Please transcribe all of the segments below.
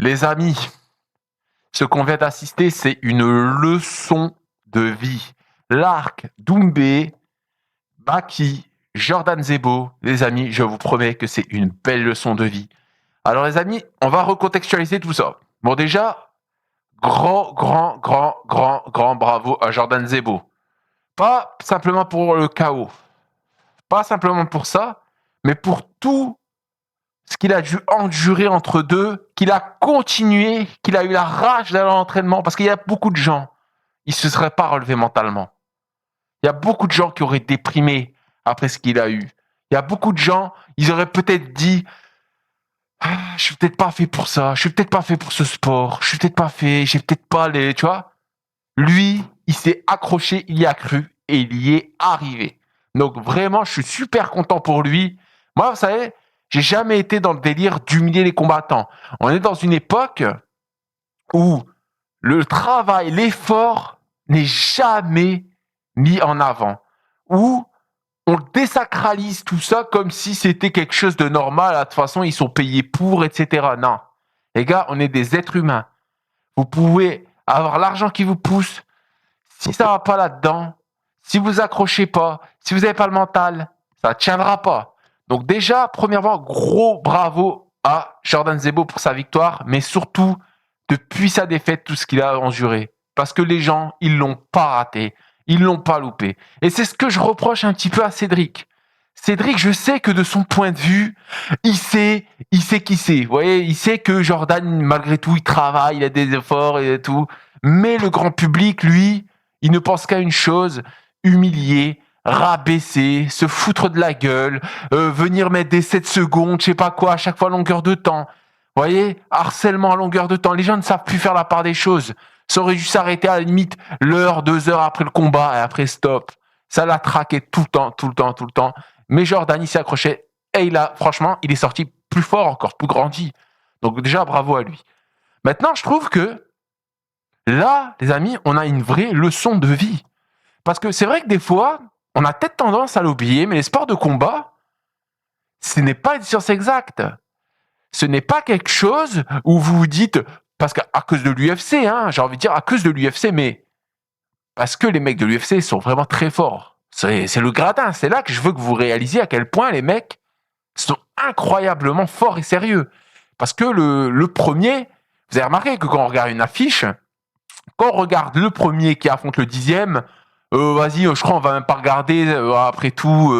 Les amis, ce qu'on vient d'assister, c'est une leçon de vie. Lark, Doumbé, Baki, Jordan Zebo, les amis, je vous promets que c'est une belle leçon de vie. Alors les amis, on va recontextualiser tout ça. Bon déjà, grand bravo à Jordan Zebo. Pas simplement pour le chaos, pas simplement pour ça, mais pour tout ce qu'il a dû endurer entre deux, qu'il a continué, qu'il a eu la rage d'aller à l'entraînement, parce qu'il y a beaucoup de gens, ils ne se seraient pas relevés mentalement. Il y a beaucoup de gens qui auraient déprimé après ce qu'il a eu. Il y a beaucoup de gens, ils auraient peut-être dit je suis peut-être pas fait pour ça, je suis peut-être pas fait pour ce sport, je suis peut-être pas fait, j'ai peut-être pas les, tu vois. Lui, il s'est accroché, il y a cru et il y est arrivé. Donc vraiment, je suis super content pour lui. Moi, vous savez, j'ai jamais été dans le délire d'humilier les combattants. On est dans une époque où le travail, l'effort n'est jamais mis en avant, où on désacralise tout ça comme si c'était quelque chose de normal. De toute façon, ils sont payés pour, etc. Non. Les gars, on est des êtres humains. Vous pouvez avoir l'argent qui vous pousse. Si ça va pas là-dedans, si vous accrochez pas, si vous n'avez pas le mental, ça ne tiendra pas. Donc déjà, premièrement, gros bravo à Jordan Zebo pour sa victoire, mais surtout, depuis sa défaite, tout ce qu'il a enduré. Parce que les gens, ils l'ont pas raté, ils l'ont pas loupé. Et c'est ce que je reproche un petit peu à Cédric. Cédric, je sais que de son point de vue, il sait qui c'est. Vous voyez, il sait que Jordan, malgré tout, il travaille, il a des efforts et tout. Mais le grand public, lui, il ne pense qu'à une chose, humilier, rabaisser, se foutre de la gueule, venir mettre des 7 secondes, je sais pas quoi, à chaque fois à longueur de temps. Vous voyez, harcèlement à longueur de temps. Les gens ne savent plus faire la part des choses. Ça aurait dû s'arrêter à la limite l'heure, 2 heures après le combat et après stop. Ça l'a traqué tout le temps, tout le temps, tout le temps. Mais Jordan, il s'est accroché et franchement, il est sorti plus fort, encore plus grandi. Donc déjà, bravo à lui. Maintenant, je trouve que là, les amis, on a une vraie leçon de vie. Parce que c'est vrai que des fois, on a peut-être tendance à l'oublier, mais les sports de combat, ce n'est pas une science exacte. Ce n'est pas quelque chose où vous vous dites, parce qu'à cause de l'UFC, hein, j'ai envie de dire à cause de l'UFC, mais parce que les mecs de l'UFC sont vraiment très forts. C'est le gradin. C'est là que je veux que vous réalisiez à quel point les mecs sont incroyablement forts et sérieux. Parce que le premier, vous avez remarqué que quand on regarde une affiche, quand on regarde le premier qui affronte le 10e, vas-y, je crois on va même pas regarder, après tout,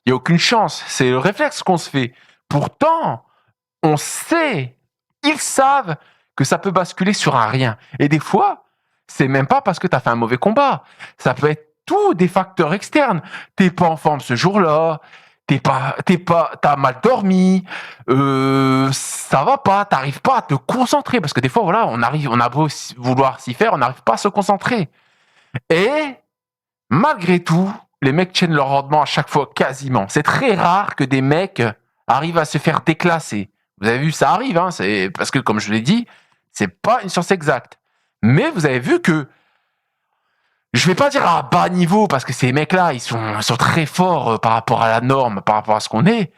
il n'y a aucune chance. C'est le réflexe qu'on se fait. Pourtant, on sait, ils savent que ça peut basculer sur un rien. Et des fois, c'est même pas parce que tu as fait un mauvais combat. Ça peut être tout des facteurs externes. T'es pas en forme ce jour-là, t'as mal dormi, ça va pas, t'arrives pas à te concentrer parce que des fois, voilà, on a beau vouloir s'y faire, on n'arrive pas à se concentrer. Et malgré tout, les mecs tiennent leur rendement à chaque fois, quasiment. C'est très rare que des mecs arrivent à se faire déclasser. Vous avez vu, ça arrive, hein, c'est parce que, comme je l'ai dit, c'est pas une science exacte. Mais vous avez vu que, je vais pas dire à bas niveau, parce que ces mecs-là, ils sont très forts par rapport à la norme, par rapport à ce qu'on est,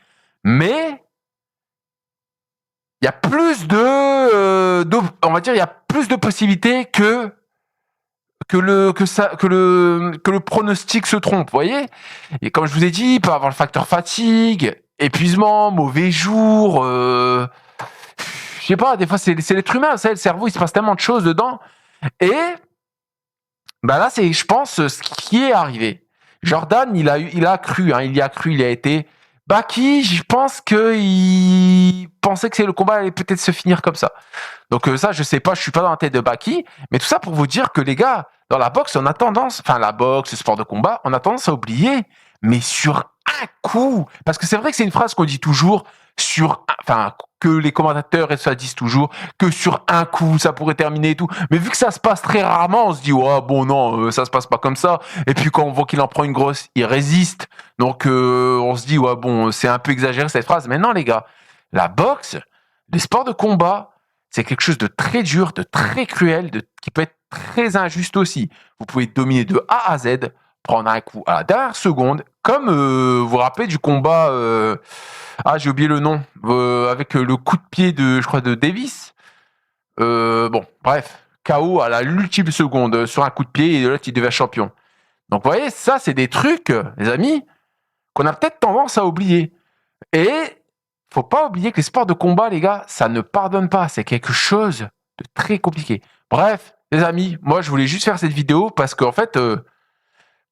mais il y a plus on va dire, il y a plus de possibilités que le pronostic se trompe, vous voyez. Et comme je vous ai dit, il peut avoir le facteur fatigue, épuisement, mauvais jour, je sais pas, des fois c'est l'être humain, ça, le cerveau, il se passe tellement de choses dedans. Et bah là, c'est, je pense, ce qui est arrivé. Jordan, il a cru, hein, il y a cru, il a été. Baki, je pense qu'il pensait que le combat allait peut-être se finir comme ça. Donc ça, je sais pas, je suis pas dans la tête de Baki, mais tout ça pour vous dire que les gars, dans la boxe, on a tendance, enfin la boxe, le sport de combat, on a tendance à oublier, mais sur un coup, parce que c'est vrai que c'est une phrase qu'on dit toujours, enfin que les commentateurs et ça disent toujours, que sur un coup ça pourrait terminer et tout, mais vu que ça se passe très rarement, on se dit ouais bon non, ça se passe pas comme ça, et puis quand on voit qu'il en prend une grosse, il résiste, donc on se dit ouais bon c'est un peu exagéré cette phrase, mais non les gars, la boxe, les sports de combat, c'est quelque chose de très dur, de très cruel, qui peut être très injuste aussi. Vous pouvez dominer de A à Z, prendre un coup à la dernière seconde, comme vous vous rappelez du combat, j'ai oublié le nom, avec le coup de pied je crois, de Davis. Bon, bref, KO à l'ultime seconde sur un coup de pied et l'autre il devient champion. Donc vous voyez, ça c'est des trucs, les amis, qu'on a peut-être tendance à oublier. Et faut pas oublier que les sports de combat, les gars, ça ne pardonne pas. C'est quelque chose de très compliqué. Bref, les amis, moi je voulais juste faire cette vidéo parce qu'en fait,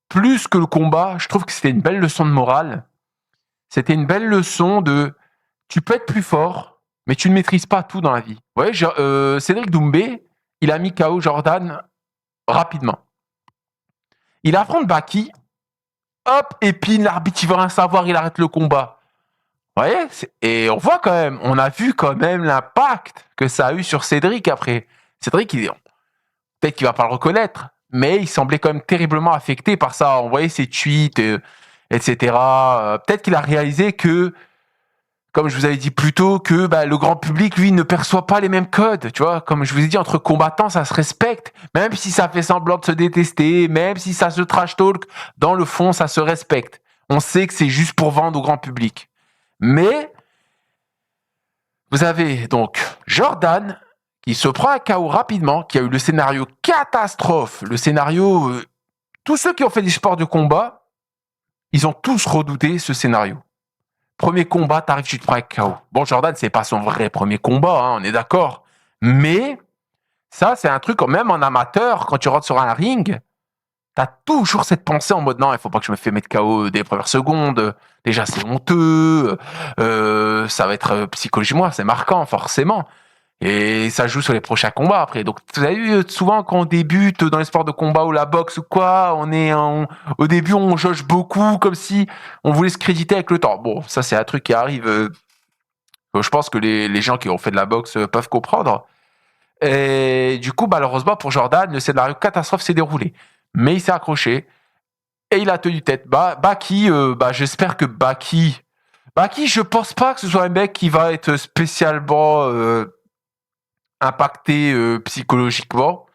plus que le combat, je trouve que c'était une belle leçon de morale. C'était une belle leçon de tu peux être plus fort, mais tu ne maîtrises pas tout dans la vie. Vous voyez, Cédric Doumbé, il a mis KO Jordan rapidement. Il affronte Baki, hop, épine, l'arbitre, il veut rien savoir, il arrête le combat. Vous voyez, et on voit quand même, on a vu quand même l'impact que ça a eu sur Cédric après. Cédric, peut-être qu'il va pas le reconnaître, mais il semblait quand même terriblement affecté par ça. On voyait ses tweets, etc. Peut-être qu'il a réalisé que, comme je vous avais dit plus tôt, que le grand public, lui, ne perçoit pas les mêmes codes. Tu vois, comme je vous ai dit, entre combattants, ça se respecte. Même si ça fait semblant de se détester, même si ça se trash talk, dans le fond, ça se respecte. On sait que c'est juste pour vendre au grand public. Mais vous avez donc Jordan qui se prend un KO rapidement, qui a eu le scénario catastrophe, le scénario... tous ceux qui ont fait des sports de combat, ils ont tous redouté ce scénario. Premier combat, t'arrives, tu te prends un KO. Bon, Jordan, c'est pas son vrai premier combat, hein, on est d'accord. Mais ça, c'est un truc, même en amateur, quand tu rentres sur un ring, t'as toujours cette pensée en mode non, il faut pas que je me fais mettre KO dès les premières secondes. Déjà, c'est honteux. Ça va être psychologiquement, c'est marquant, forcément. Et ça joue sur les prochains combats après. Donc, vous avez vu, souvent, quand on débute dans les sports de combat ou la boxe ou quoi, au début, on jauge beaucoup comme si on voulait se créditer avec le temps. Bon, ça, c'est un truc qui arrive. Je pense que les gens qui ont fait de la boxe peuvent comprendre. Et du coup, malheureusement, pour Jordan, le scénario catastrophe s'est déroulé. Mais il s'est accroché et il a tenu tête. Baki, j'espère que Baki, je pense pas que ce soit un mec qui va être spécialement impacté psychologiquement.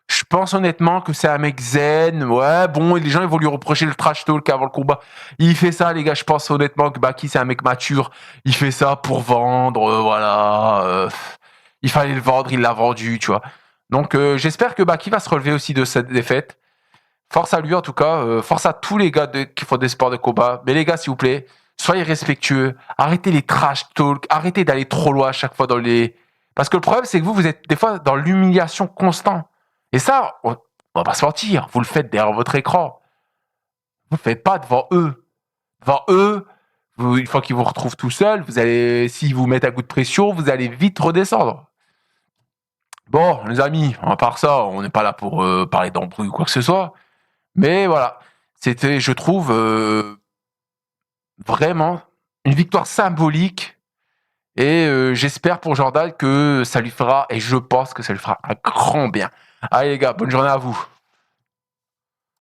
Je pense honnêtement que c'est un mec zen. Ouais, bon, et les gens ils vont lui reprocher le trash talk avant le combat. Il fait ça, les gars. Je pense honnêtement que Baki c'est un mec mature. Il fait ça pour vendre, voilà. Il fallait le vendre, il l'a vendu, tu vois. Donc j'espère que Baki va se relever aussi de cette défaite. Force à lui en tout cas, force à tous les gars qui font des sports de combat. Mais les gars, s'il vous plaît, soyez respectueux, arrêtez les trash talk, arrêtez d'aller trop loin à chaque fois dans les... Parce que le problème, c'est que vous êtes des fois dans l'humiliation constante. Et ça, on va pas se mentir, vous le faites derrière votre écran. Vous le faites pas devant eux. Devant eux, une fois qu'ils vous retrouvent tout seuls, vous allez, s'ils vous mettent un coup de pression, vous allez vite redescendre. Bon, les amis, à part ça, on n'est pas là pour parler d'embrouille ou quoi que ce soit. Mais voilà, c'était, je trouve, vraiment une victoire symbolique. Et j'espère pour Jordan que ça lui fera, et je pense que ça lui fera un grand bien. Allez les gars, bonne journée à vous.